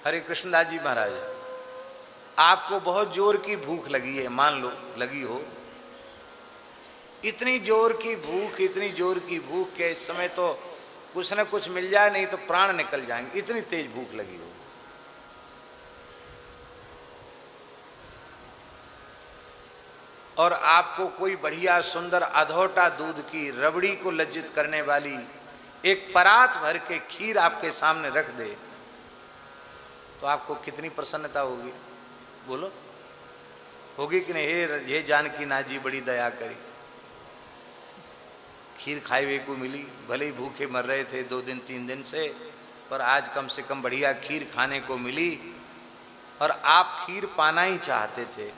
हरे कृष्णदास जी महाराज, आपको बहुत जोर की भूख लगी है, मान लो लगी हो, इतनी जोर की भूख, इतनी जोर की भूख के इस समय तो कुछ न कुछ मिल जाए, नहीं तो प्राण निकल जाएंगे, इतनी तेज भूख लगी हो। और आपको कोई बढ़िया सुंदर अधोटा दूध की रबड़ी को लज्जित करने वाली एक परात भर के खीर आपके सामने रख दे, तो आपको कितनी प्रसन्नता होगी? बोलो, होगी कि नहीं? हे जानकी नाथ जी बड़ी दया करी, खीर खाए हुए को मिली, भले ही भूखे मर रहे थे 2 दिन 3 दिन से, पर आज कम से कम बढ़िया खीर खाने को मिली, और आप खीर पाना ही चाहते थे।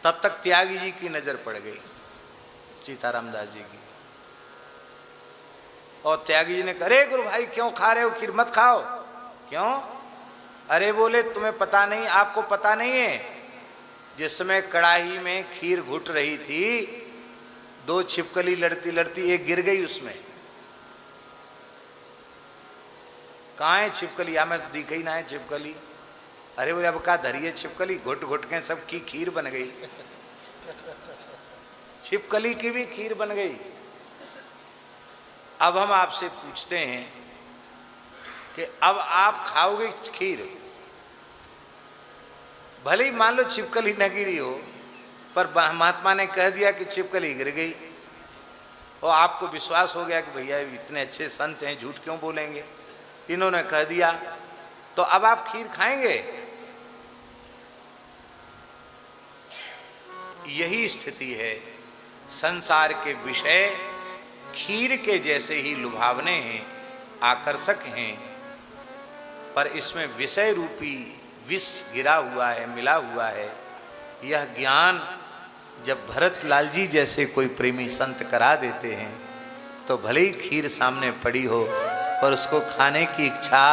तब तक त्यागी जी की नजर पड़ गई, सीताराम दास जी की, और त्यागी जी ने कहा, अरे गुरु भाई क्यों खा रहे हो खीर? मत खाओ। क्यों? अरे बोले तुम्हें पता नहीं, आपको पता नहीं है, जिस समय कड़ाही में खीर घुट रही थी, 2 छिपकली लड़ती लड़ती एक गिर गई उसमें। कहाँ है छिपकली? हमें दिख ही ना है छिपकली। अरे बोले अब का धरिए छिपकली, घुट घुट के सबकी खीर बन गई, छिपकली की भी खीर बन गई। अब हम आपसे पूछते हैं कि अब आप खाओगे खीर? भले ही मान लो छिपकली न गिरी हो, पर महात्मा ने कह दिया कि छिपकली गिर गई, और आपको विश्वास हो गया कि भैया इतने अच्छे संत हैं, झूठ क्यों बोलेंगे, इन्होंने कह दिया, तो अब आप खीर खाएंगे? यही स्थिति है। संसार के विषय खीर के जैसे ही लुभावने हैं, आकर्षक हैं, पर इसमें विषय रूपी विष गिरा हुआ है, मिला हुआ है। यह ज्ञान जब भरत लाल जी जैसे कोई प्रेमी संत करा देते हैं, तो भले ही खीर सामने पड़ी हो, पर उसको खाने की इच्छा